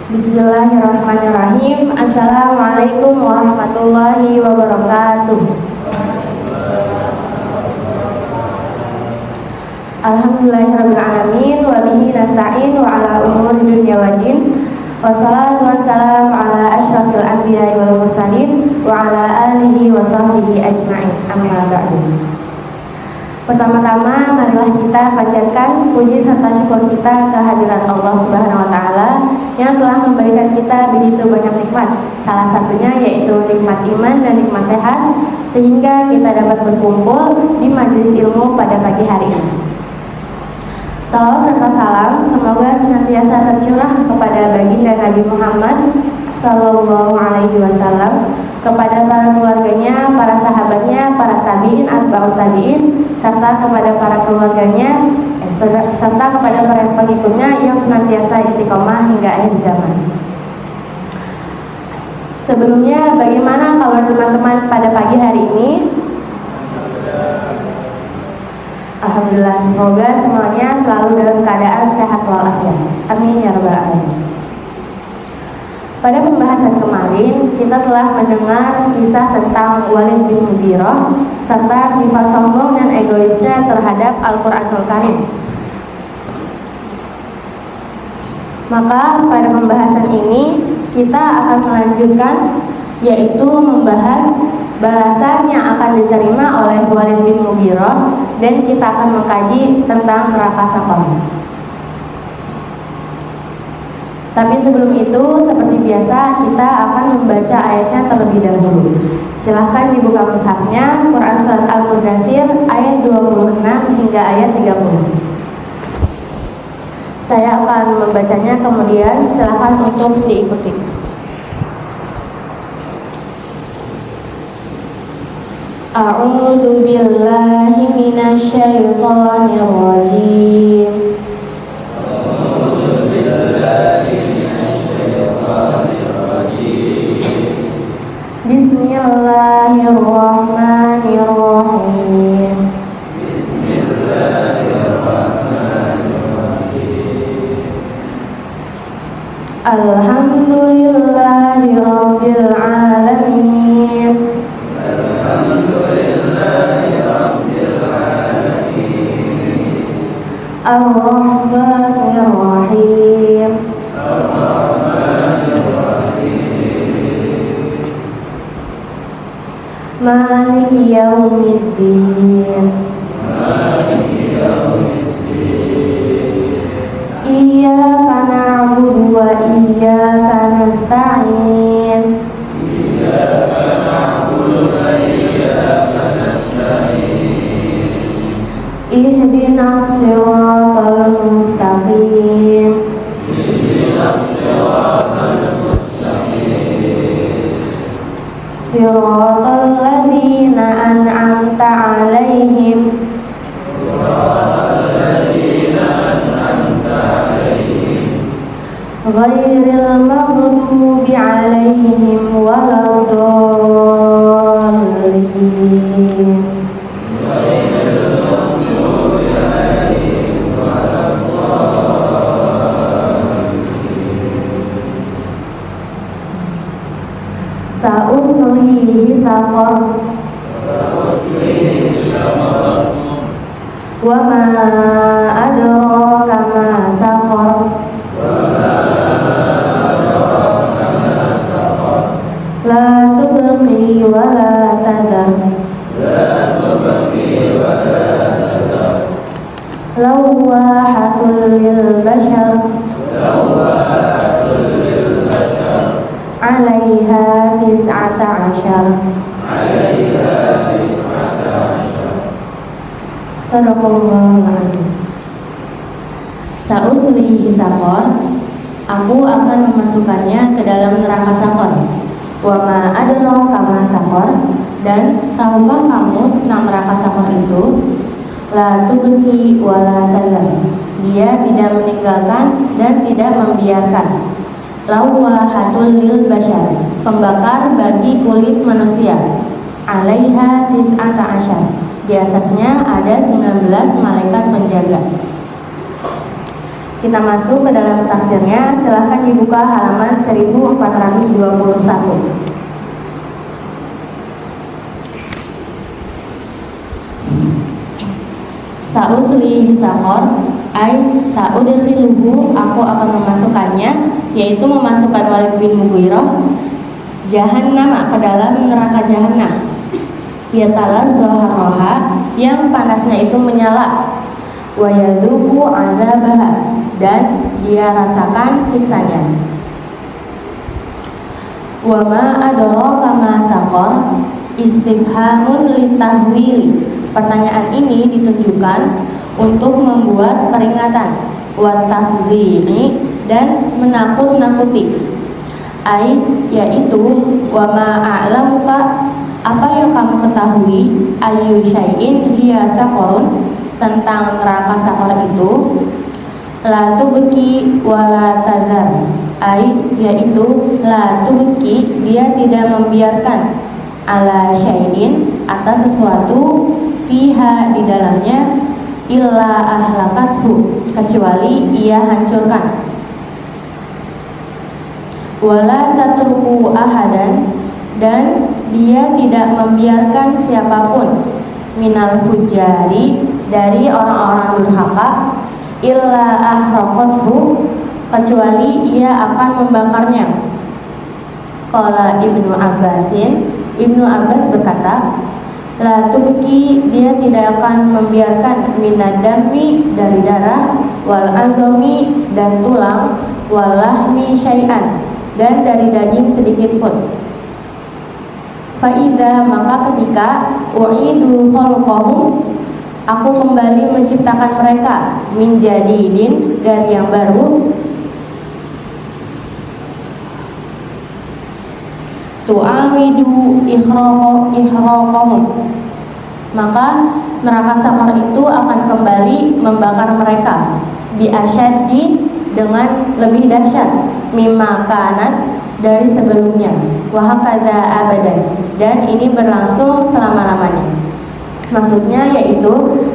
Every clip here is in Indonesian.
Bismillahirrahmanirrahim. Assalamualaikum warahmatullahi wabarakatuh. Alhamdulillahirrabbilalamin. Wa bihi nasta'in wa ala umuri dunya waddin. Wassalatu wassalamu ala asyrafil anbiya'i wal mursalin wa ala alihi wa sahbihi ajma'in. Amma ba'du. Pertama-tama marilah kita panjatkan puji serta syukur kita kehadirat Allah Subhanahu wa taala yang telah memberikan kita begitu banyak nikmat. Salah satunya yaitu nikmat iman dan nikmat sehat sehingga kita dapat berkumpul di majelis ilmu pada pagi hari ini. Salawat serta salam semoga senantiasa tercurah kepada baginda Nabi Muhammad Sallallahu Alaihi Wasallam, kepada para keluarganya, para sahabatnya, para tabiin, atba'ut tabiin, serta kepada para keluarganya, serta kepada para pengikutnya yang senantiasa istiqomah hingga akhir zaman. Sebelumnya, bagaimana kabar teman-teman pada pagi hari ini? Alhamdulillah, semoga semuanya selalu dalam keadaan sehat walafiat. Amin ya rabbal alamin. Pada pembahasan kemarin, kita telah mendengar kisah tentang Walid bin Mughirah serta sifat sombong dan egoisnya terhadap Al-Quranul Karim. Maka pada pembahasan ini kita akan melanjutkan, yaitu membahas balasan yang akan diterima oleh Walid bin Mughirah, dan kita akan mengkaji tentang neraka Saqar. Tapi sebelum itu, seperti biasa, kita akan membaca ayatnya terlebih dahulu. Silahkan dibuka mushafnya, Quran Surat Al-Mudaththir ayat 26 hingga ayat 30. Saya akan membacanya, kemudian silahkan untuk diikuti. A'udzu billahi minasy syaithanir rajim. Bismillahirrahmanirrahim. Alhamdulillahi rabbil alamin. Ar-Rahmanir Rahim. Maliki yaumiddin. Iyyaka na'budu wa iyyaka nasta'in. Ihdinas siratal mustaqim. Siratal ladzina an'amta 'alaihim ghairil maghdubi 'alaihim waladdallin. Sa'uslihi saqar. Wa ma adraka ma saqar. La tubqi wa la tadar. Lawahatul lil bashar. Alaiha tis'ata asyar. Sadaqallahul azim. Sa'uslihi saqar. Aku akan memasukkannya ke dalam neraka Saqar. Wa ma adraka ma saqar. Dan tahukah kamu tentang neraka Saqar itu? La tubqi wa la tadhar. Dia tidak meninggalkan dan tidak membiarkan. Lawahatul lil bashar. Pembakar bagi kulit manusia. Alaiha tis'ata asyar. Di atasnya ada 19 malaikat penjaga. Kita masuk ke dalam tafsirnya, silahkan dibuka halaman 1421. Sa'uslihi saqar, ay sa'udkhiluhu, aku akan memasukkannya, yaitu memasukkan Walid bin Mughirah, jahannam, ke dalam neraka jahanam. Yatala zoharaha, yang panasnya itu menyala, wa yadhuqu adzabaha, dan dia rasakan siksanya. Wa ma adraka ma saqar, istifhamun litahwili. Pertanyaan ini ditunjukkan untuk membuat peringatan, wa tafziri, dan menakut-nakuti. Ai, yaitu wa ma a'lamuka, apa yang kamu ketahui, ayyu syai'in hiya saqarun, tentang neraka saqar itu, la tubqi wa la tadhar, ai, yaitu la tubqi, dia tidak membiarkan, ala syai'in, atas sesuatu, fiha, di dalamnya, illa ahlakathu, kecuali ia hancurkan, wala tatruku ahadan, dan dia tidak membiarkan siapapun, minal fujari, dari orang-orang durhaka, illa ahraqathu, kecuali ia akan membakarnya. Qala Ibnu Abbasin, Ibnu Abbas berkata, la tubqi, dia tidak akan membiarkan, minadami, dari darah, wal azami, dan tulang, wal lahmi syai'an, dan dari daging sedikit pun. Fa'idha, maka ketika, u'idu khalqahum, aku kembali menciptakan mereka, min jadidin, dari yang baru, tu'amidu ihraqahum, maka neraka saqar itu akan kembali membakar mereka, bi asyaddi, dengan lebih dahsyat, mimma kanat, dari sebelumnya, wa hakadha abadan, dan ini berlangsung selama-lamanya. Maksudnya yaitu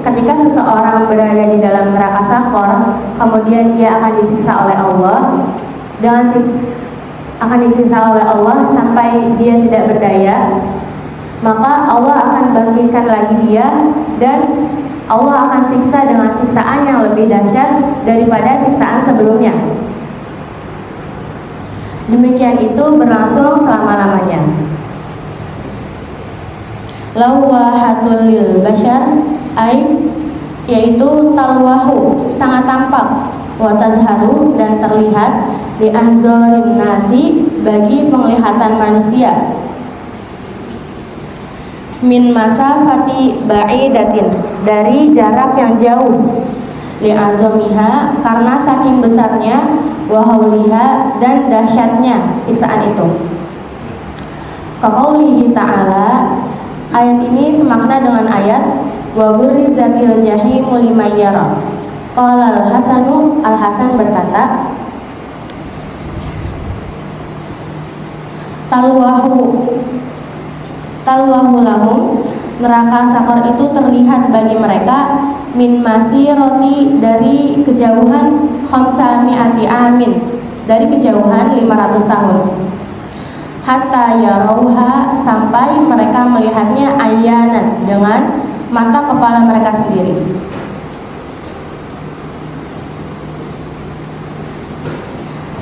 ketika seseorang berada di dalam neraka saqar, kemudian dia akan disiksa oleh Allah, akan disiksa oleh Allah sampai dia tidak berdaya, maka Allah akan bangkitkan lagi dia, dan Allah akan siksa dengan siksaan yang lebih dahsyat daripada siksaan sebelumnya. Demikian itu berlangsung selama-lamanya. Lawahatul lil bashar, ay, yaitu talwahu, sangat tampak, wa tazharu, dan terlihat, li anzorin nasi, bagi penglihatan manusia, min masafati ba'idatin, dari jarak yang jauh, li azomiha, karena saking besarnya, wa hauliha, dan dahsyatnya siksaan itu. Qaulihi ta'ala, ayat ini semakna dengan ayat wa burrizatil jahimu liman yara. Qala al-Hasanu, Al-Hasan berkata, talwahu lahum, neraka saqar itu terlihat bagi mereka, min masirati, dari kejauhan, khamsami'ati amin, dari kejauhan 500 tahun, hatta yarauha, sampai mereka melihatnya, ayanan, dengan mata kepala mereka sendiri.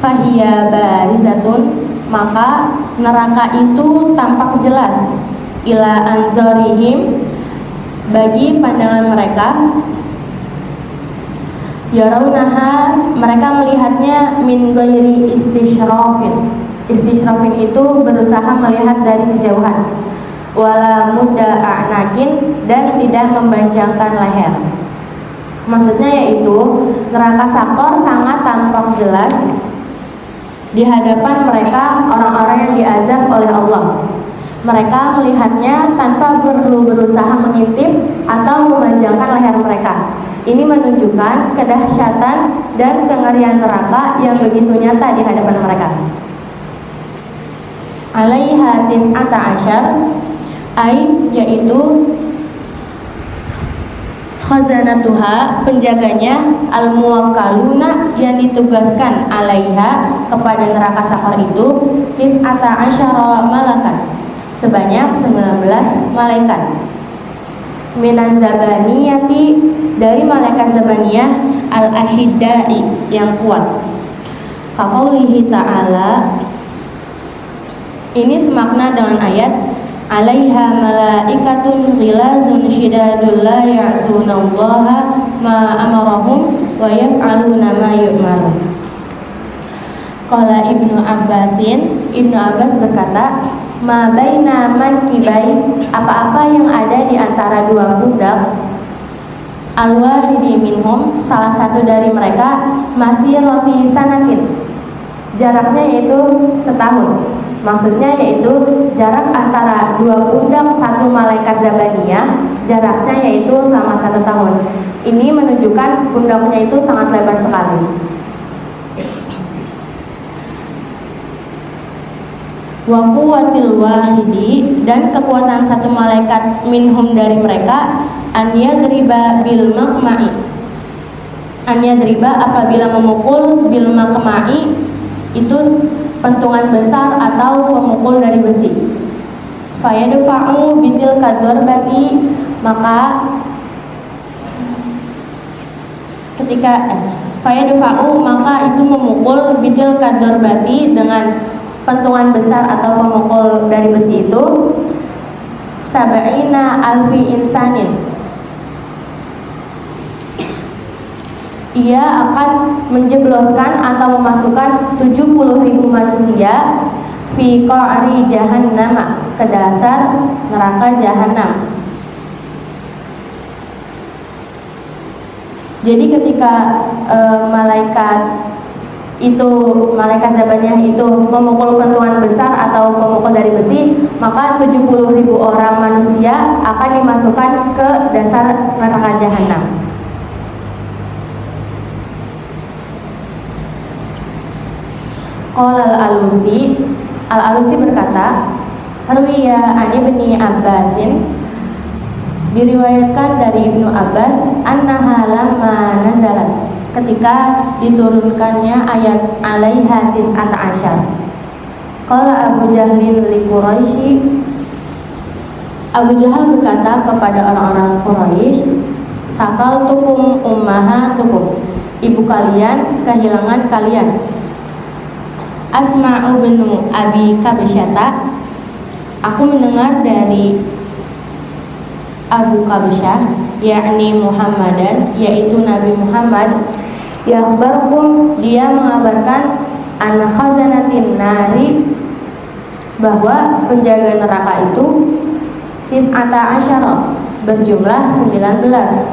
Fahiya barizatun, maka neraka itu tampak jelas, ila anzarihim, bagi pandangan mereka, yarawnaha, mereka melihatnya, min ghairi istisyrafin. Istisyrafin itu berusaha melihat dari kejauhan, wala mudda a'nakin, dan tidak mempanjangkan leher. Maksudnya yaitu neraka saqar sangat tampak jelas di hadapan mereka, orang-orang yang diazab oleh Allah. Mereka melihatnya tanpa perlu berusaha mengintip atau memanjangkan leher mereka. Ini menunjukkan kedahsyatan dan kengerian neraka yang begitu nyata di hadapan mereka. Alaiha tis'ata asyar, ay, yaitu khazanatuha, penjaganya, al-muwakkaluna, yang ditugaskan alaiha, kepada neraka sakor itu, tis'ata asyara malakan, sebanyak 19 malaikat. Minaz zabaniyati, dari malaikat zabaniyah, al-asyiddai, yang kuat. Kaqaulihi ta'ala, ini semakna dengan ayat alaiha malaikatun ghilazun syidadul la ya'sunallaha ma amarahum wa yaf'aluna ma yu'marun. Qala Ibnu Abbas berkata, ma baina mankibai, apa-apa yang ada di antara dua pundak, al-wahidi minhum, salah satu dari mereka, masih roti sanatin, jaraknya yaitu setahun. Maksudnya yaitu jarak antara dua pundak satu malaikat zabaniyah, jaraknya yaitu selama 1 tahun. Ini menunjukkan pundaknya itu sangat lebar sekali. Wa quwwatil wahidi, dan kekuatan satu malaikat minhum dari mereka, an yadriba bil maqma'i, an yadriba, apabila memukul, bil maqma'i, itu pentungan besar atau pemukul dari besi. Fayadfa'u bitil kadwarbati, maka fayadfa'u, maka itu memukul, bitil kadwarbati, dengan pentungan besar atau pemukul dari besi itu, sab'ina alfi insanin, ia akan menjebloskan atau memasukkan 70.000 manusia fi qa'ri jahannam, ke dasar neraka jahanam. Jadi ketika malaikat zabaniyah itu memukul pentungan besar atau pemukul dari besi, maka 70.000 orang manusia akan dimasukkan ke dasar neraka jahanam. Qala Al-Alusi berkata, Ruwiya an Ibni Abbasin, diriwayatkan dari Ibnu Abbas, annaha lamma nazalat, ketika diturunkannya ayat alaiha tis'ata asyar. Qala Abu Jahlin li Quraisy, Abu Jahal berkata kepada orang-orang Quraisy, sakaltukum ummahatukum, ibu kalian kehilangan kalian. Asma'u binu Abi Kabsyata, aku mendengar dari Abu Kabsyah, yakni Muhammadan, yaitu Nabi Muhammad, yakhbarukum, dia mengabarkan, an khazanatin nari, bahwa penjaga neraka itu tis'ata asyara, berjumlah 19.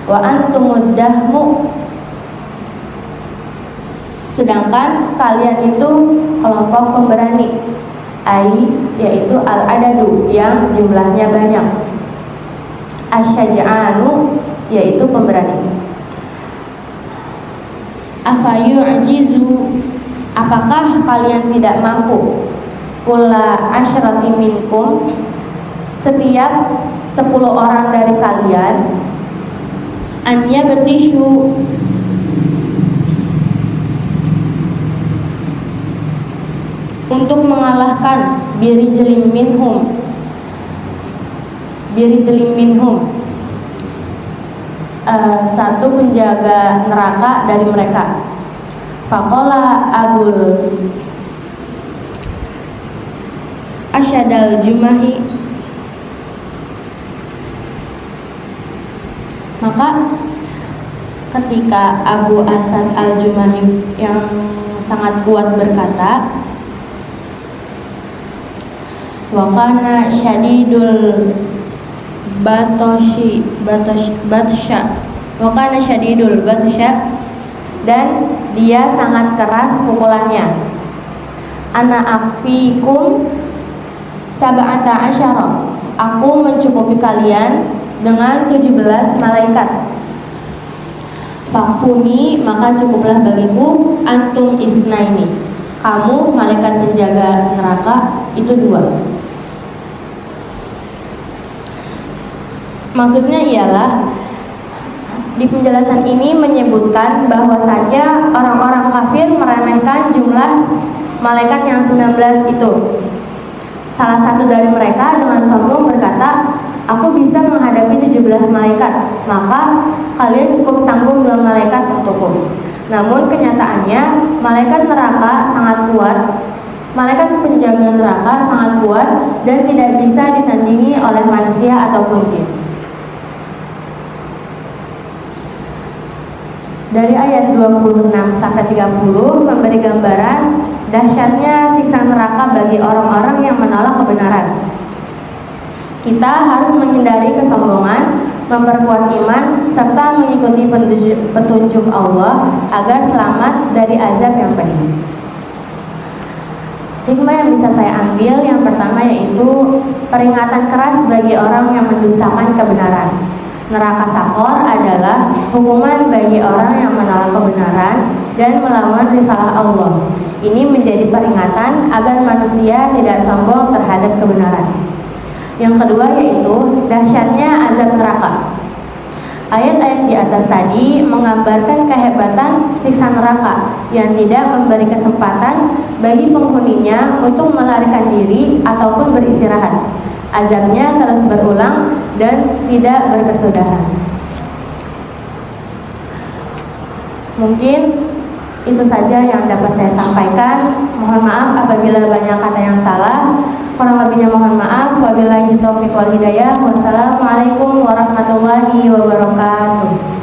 Wa antumuddahmu, sedangkan kalian itu kelompok pemberani, yaitu al-adadu, yang jumlahnya banyak, asyaja'anu, yaitu pemberani. Afayu'jizu, apakah kalian tidak mampu, kulla asyrati minkum, setiap 10 orang dari kalian, an yabtishu, untuk mengalahkan birijlim minhum, satu penjaga neraka dari mereka. Faqala Abul Asyadal Jumahi, maka ketika Abu Asad al-Jumahi yang sangat kuat berkata, wa kana syadidul batsya, dan dia sangat keras pukulannya. Ana akfikum sab'ata asyara, aku mencukupi kalian dengan 17 malaikat. Fakfuni, maka cukuplah bagiku, antum itsnaini, kamu malaikat penjaga neraka itu 2. Maksudnya ialah Di penjelasan ini menyebutkan bahwasanya orang-orang kafir meremehkan jumlah malaikat yang 19 itu. Salah satu dari mereka dengan sombong berkata, "Aku bisa menghadapi 17 malaikat, maka kalian cukup tanggung 2 malaikat untukku." Namun kenyataannya malaikat neraka sangat kuat. Malaikat penjaga neraka sangat kuat dan tidak bisa ditandingi oleh manusia ataupun jin. Dari ayat 26 sampai 30 memberi gambaran dahsyatnya siksa neraka bagi orang-orang yang menolak kebenaran. Kita harus menghindari kesombongan, memperkuat iman, serta mengikuti petunjuk Allah agar selamat dari azab yang pedih. Hikmah yang bisa saya ambil yang pertama yaitu peringatan keras bagi orang yang mendustakan kebenaran. Neraka Sakor adalah hukuman bagi orang yang menolak kebenaran dan melawan risalah Allah. Ini menjadi peringatan agar manusia tidak sombong terhadap kebenaran. Yang kedua yaitu dahsyatnya azab neraka. Ayat-ayat di atas tadi menggambarkan kehebatan siksa neraka yang tidak memberi kesempatan bagi penghuninya untuk melarikan diri ataupun beristirahat. Azabnya terus berulang dan tidak berkesudahan. Mungkin itu saja yang dapat saya sampaikan. Mohon maaf apabila banyak kata yang salah. Kurang lebihnya mohon maaf. Wabillahi taufiq wal hidayah. Wassalamualaikum warahmatullahi wabarakatuh.